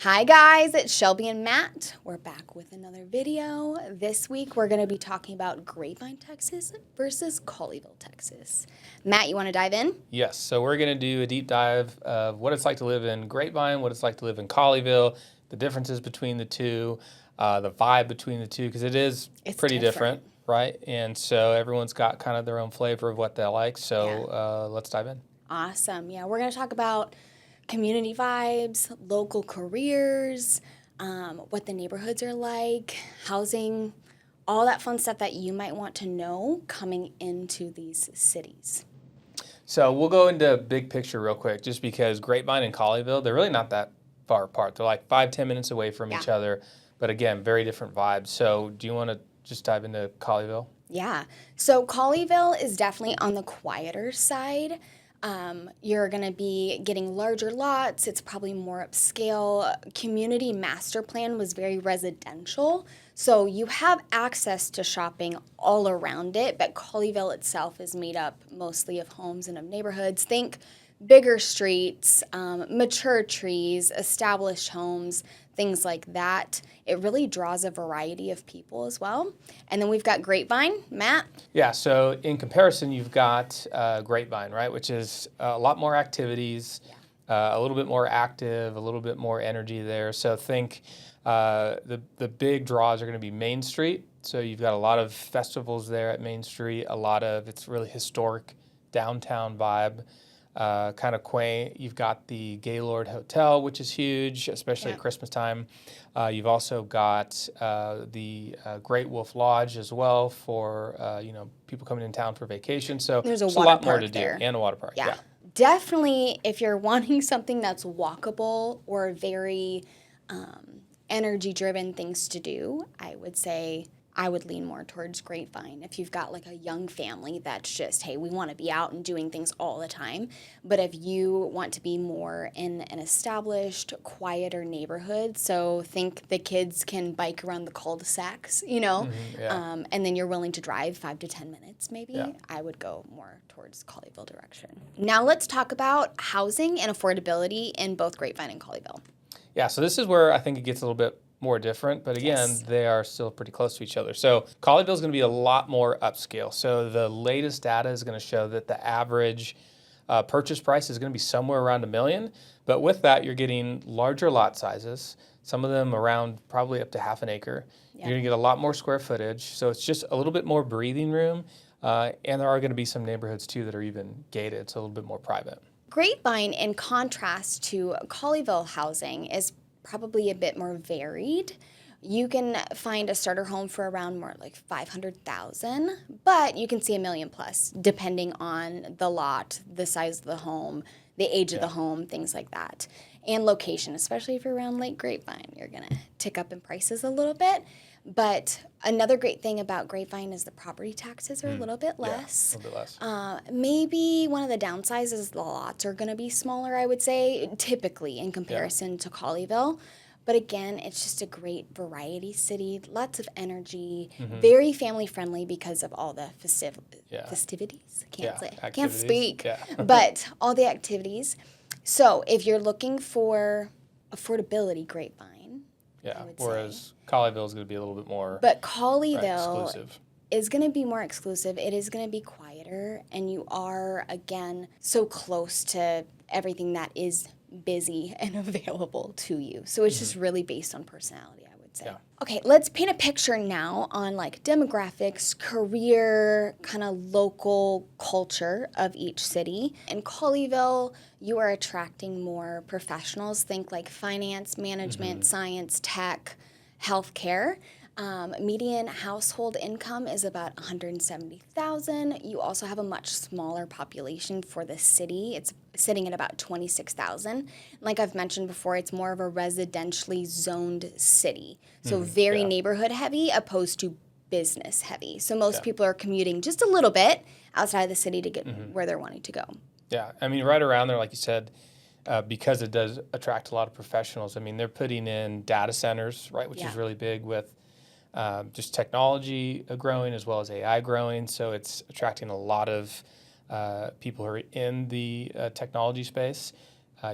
Hi guys, it's Shelby and Matt. We're back with another video. This week we're going to be talking about Grapevine, Texas versus Colleyville, Texas. Matt, you want to dive in? Yes, so we're going to do a deep dive of what it's like to live in Grapevine, what it's like to live in Colleyville, the differences between the two, the vibe between the two, because it's pretty different, right? And so everyone's got kind of their own flavor of what they like, so let's dive in. Awesome. Yeah, we're going to talk about community vibes, local careers, what the neighborhoods are like, housing, all that fun stuff that you might want to know coming into these cities. So we'll go into big picture real quick, just because Grapevine and Colleyville, they're really not that far apart. They're like 5-10 minutes away from each other, but again, very different vibes. So do you want to just dive into Colleyville? Yeah. So Colleyville is definitely on the quieter side. You're going to be getting larger lots. It's probably more upscale. Community master plan was very residential. So you have access to shopping all around it, but Colleyville itself is made up mostly of homes and of neighborhoods. Think bigger streets, mature trees, established homes, things like that. It really draws a variety of people as well. And then we've got Grapevine. Matt? Yeah, so in comparison, you've got Grapevine, right, which is a lot more activities, a little bit more active, a little bit more energy there. So think the big draws are going to be Main Street. So you've got a lot of festivals there at Main Street, it's really historic downtown vibe. Kind of quaint. You've got the Gaylord Hotel, which is huge, especially at Christmas time. You've also got the Great Wolf Lodge as well for people coming in town for vacation. So there's a lot more to there. do, and a water park. Yeah. Definitely, if you're wanting something that's walkable or very energy-driven things to do, I would say I would lean more towards Grapevine. If you've got like a young family that's just, hey, we want to be out and doing things all the time. But if you want to be more in an established, quieter neighborhood, so think the kids can bike around the cul-de-sacs, and then you're willing to drive 5 to 10 minutes maybe, I would go more towards Colleyville direction. Now let's talk about housing and affordability in both Grapevine and Colleyville. Yeah, so this is where I think it gets a little bit more different, but again, they are still pretty close to each other. So Colleyville is going to be a lot more upscale. So the latest data is going to show that the average purchase price is going to be somewhere around $1 million. But with that, you're getting larger lot sizes, some of them around probably up to half an acre. You're going to get a lot more square footage. So it's just a little bit more breathing room. And there are going to be some neighborhoods too that are even gated. It's a little bit more private. Grapevine, in contrast to Colleyville housing, is probably a bit more varied. You can find a starter home for around more like $500,000, but you can see $1 million plus, depending on the lot, the size of the home, the age of the home, things like that, and location. Especially if you're around Lake Grapevine, you're gonna tick up in prices a little bit. But another great thing about Grapevine is the property taxes are a little bit less. Yeah, a little bit less. Maybe one of the downsides is the lots are going to be smaller, I would say, typically in comparison to Colleyville. But again, it's just a great variety city, lots of energy, very family friendly because of all the festivities. Can't speak, but all the activities. So if you're looking for affordability, Grapevine. Yeah, whereas Colleyville is going to be a little bit more But Colleyville exclusive. Is going to be more exclusive. It is going to be quieter, and you are, again, so close to everything that is busy and available to you. So it's just really based on personality, I would say. Yeah. Okay, let's paint a picture now on like demographics, career, kind of local culture of each city. In Colleyville, you are attracting more professionals. Think like finance, management, science, tech, healthcare. Median household income is about $170,000. You also have a much smaller population for the city. It's sitting at about 26,000. Like I've mentioned before, it's more of a residentially zoned city. So very neighborhood heavy opposed to business heavy. So most people are commuting just a little bit outside of the city to get where they're wanting to go. Yeah, I mean, right around there, like you said, because it does attract a lot of professionals. I mean, they're putting in data centers, right, which is really big with just technology growing as well as AI growing. So it's attracting a lot of people who are in the technology space.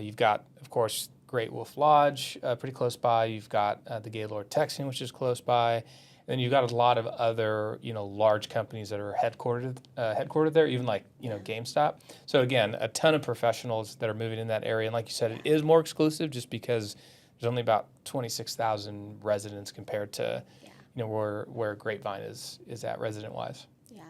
You've got, of course, Great Wolf Lodge, pretty close by. You've got the Gaylord Texan, which is close by. And then you've got a lot of other, large companies that are headquartered there, even like, GameStop. So again, a ton of professionals that are moving in that area. And like you said, it is more exclusive just because there's only about 26,000 residents compared to, where Grapevine is at resident-wise. Yeah.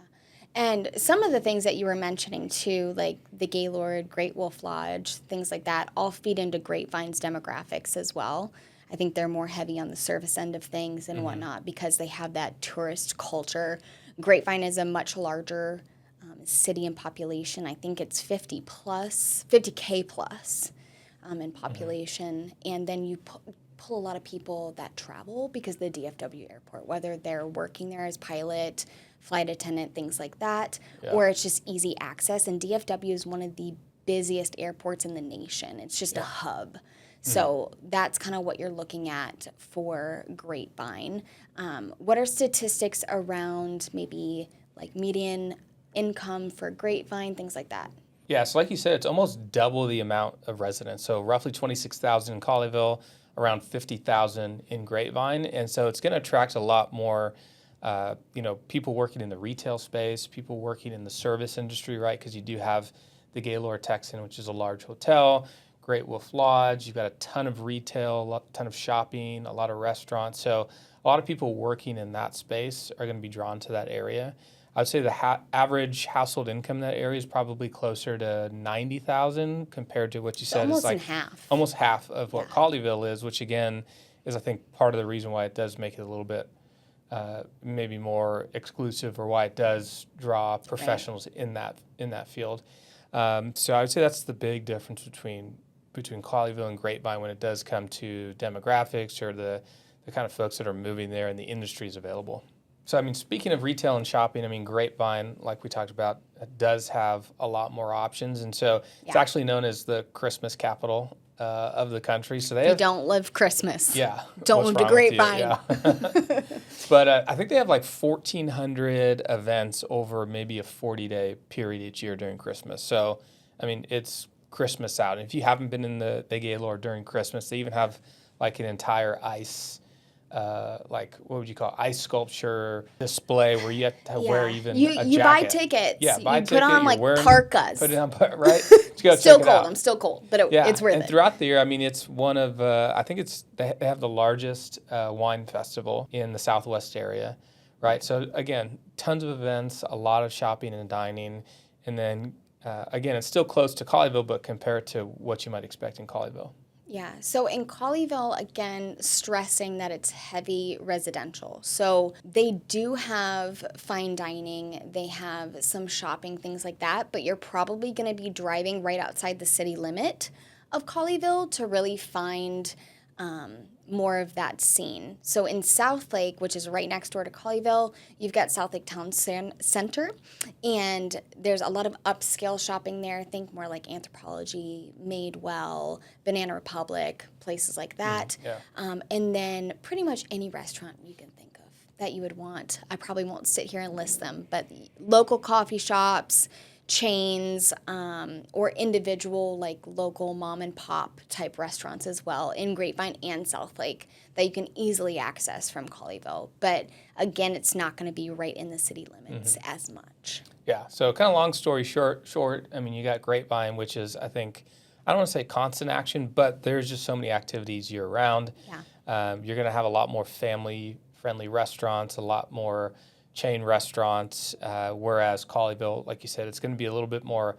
And some of the things that you were mentioning too, like the Gaylord, Great Wolf Lodge, things like that, all feed into Grapevine's demographics as well. I think they're more heavy on the service end of things and whatnot because they have that tourist culture. Grapevine is a much larger city in population. I think it's 50K plus in population. And then you pull a lot of people that travel because the DFW airport, whether they're working there as pilot, flight attendant, things like that, or it's just easy access. And DFW is one of the busiest airports in the nation. It's just a hub. So that's kind of what you're looking at for Grapevine. What are statistics around maybe like median income for Grapevine, things like that? Yeah, so like you said, it's almost double the amount of residents. So roughly 26,000 in Colleyville, around 50,000 in Grapevine. And so it's going to attract a lot more, people working in the retail space, people working in the service industry, right? Because you do have the Gaylord Texan, which is a large hotel. Great Wolf Lodge, you've got a ton of retail, a ton of shopping, a lot of restaurants. So a lot of people working in that space are going to be drawn to that area. I would say the average household income in that area is probably closer to 90,000 compared to what you said Almost is like in half. almost half of what Colleyville is, which again is I think part of the reason why it does make it a little bit maybe more exclusive, or why it does draw professionals in that field. So I would say that's the big difference between Colleyville and Grapevine when it does come to demographics or the kind of folks that are moving there and the industries available. So, speaking of retail and shopping, Grapevine, like we talked about, does have a lot more options. And so it's actually known as the Christmas capital of the country. So you don't live Christmas. Yeah. Don't move to Grapevine. Yeah. But I think they have like 1,400 events over maybe a 40-day period each year during Christmas. So, it's Christmas out. And if you haven't been in the Gaylord during Christmas, they even have like an entire ice what would you call it? Ice sculpture display where you have to wear even a jacket. You buy tickets. Yeah, buy a put ticket, on like parkas. Put it on, right? Just go still check cold. it out. I'm still cold, but it's worth it. And throughout the year, it's one of I think they have the largest wine festival in the Southwest area, right? So again, tons of events, a lot of shopping and dining, and then again, it's still close to Colleyville, but compared to what you might expect in Colleyville. Yeah, so in Colleyville, again, stressing that it's heavy residential. So they do have fine dining, they have some shopping, things like that, but you're probably going to be driving right outside the city limit of Colleyville to really find more of that scene. So in Southlake, which is right next door to Colleyville, you've got Southlake Town Center, and there's a lot of upscale shopping there. Think more like Anthropologie, Madewell, Banana Republic, places like that. And then pretty much any restaurant you can think of that you would want. I probably won't sit here and list them, but local coffee shops, chains, or individual like local mom and pop type restaurants as well in Grapevine and Southlake that you can easily access from Colleyville. But again, it's not going to be right in the city limits as much. Yeah, so kind of long story short, you got Grapevine, which is, I think, I don't want to say constant action, but there's just so many activities year round. Yeah. You're going to have a lot more family-friendly restaurants, a lot more chain restaurants, whereas Colleyville, like you said, it's going to be a little bit more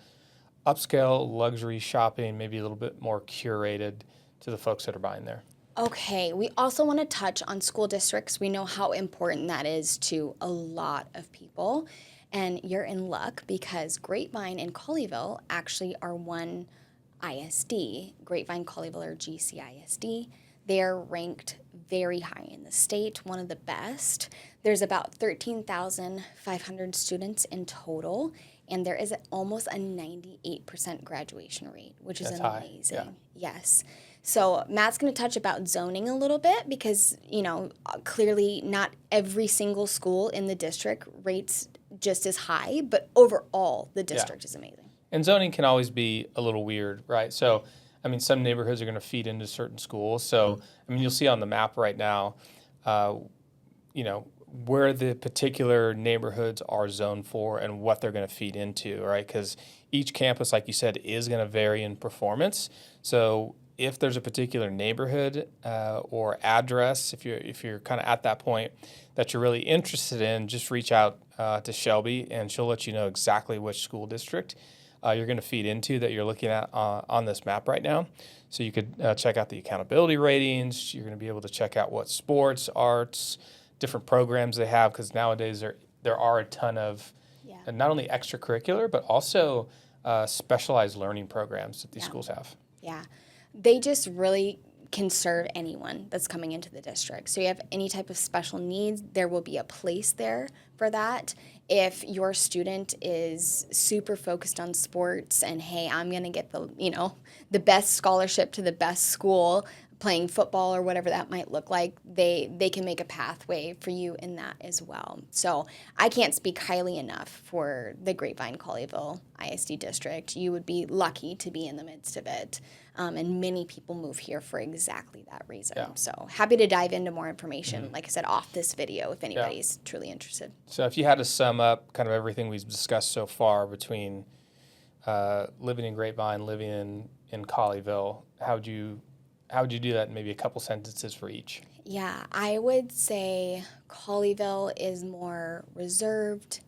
upscale, luxury shopping, maybe a little bit more curated to the folks that are buying there. Okay, we also want to touch on school districts. We know how important that is to a lot of people, and you're in luck because Grapevine and Colleyville actually are one ISD. Grapevine, Colleyville, or GCISD. They're ranked very high in the state, one of the best. There's about 13,500 students in total, and there is almost a 98% graduation rate, which is amazing. High. Yeah. Yes. So Matt's going to touch about zoning a little bit because, clearly not every single school in the district rates just as high, but overall the district is amazing. And zoning can always be a little weird, right? So, I mean, some neighborhoods are going to feed into certain schools. So, I mean, you'll see on the map right now, you know, where the particular neighborhoods are zoned for and what they're going to feed into, right? Because each campus, like you said, is going to vary in performance. So if there's a particular neighborhood or address, if you're kind of at that point that you're really interested in, just reach out to Shelby, and she'll let you know exactly which school district you're going to feed into that you're looking at on this map right now. So you could check out the accountability ratings. You're going to be able to check out what sports, arts, different programs they have, because nowadays there are a ton of not only extracurricular but also specialized learning programs that these schools have. Yeah, they just really can serve anyone that's coming into the district. So you have any type of special needs, there will be a place there for that. If your student is super focused on sports and, hey, I'm going to get the best scholarship to the best school, playing football or whatever that might look like, they can make a pathway for you in that as well. So I can't speak highly enough for the Grapevine Colleyville ISD district. You would be lucky to be in the midst of it. And many people move here for exactly that reason. Yeah. So happy to dive into more information, like I said, off this video if anybody's truly interested. So if you had to sum up kind of everything we've discussed so far between living in Grapevine, living in Colleyville, how would you do that in maybe a couple sentences for each? Yeah, I would say Colleyville is more reserved,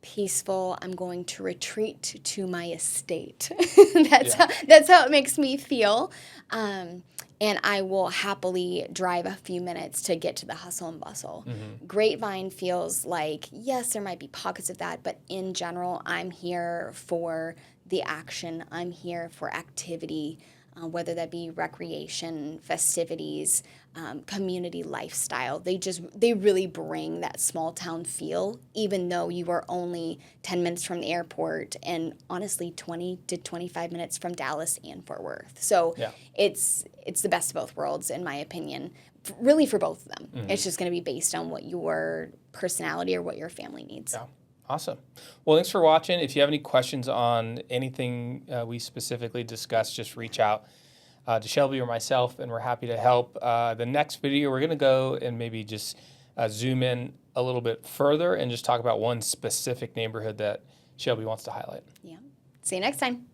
peaceful. I'm going to retreat to my estate. That's how it makes me feel. And I will happily drive a few minutes to get to the hustle and bustle. Mm-hmm. Grapevine feels like, yes, there might be pockets of that, but in general, I'm here for the action. I'm here for activity. Whether that be recreation, festivities, community lifestyle. They really bring that small town feel, even though you are only 10 minutes from the airport and honestly 20 to 25 minutes from Dallas and Fort Worth. So it's the best of both worlds, in my opinion, really for both of them. Mm-hmm. It's just going to be based on what your personality or what your family needs. Yeah. Awesome. Well, thanks for watching. If you have any questions on anything we specifically discussed, just reach out to Shelby or myself, and we're happy to help. The next video, we're going to go and maybe just zoom in a little bit further and just talk about one specific neighborhood that Shelby wants to highlight. Yeah. See you next time.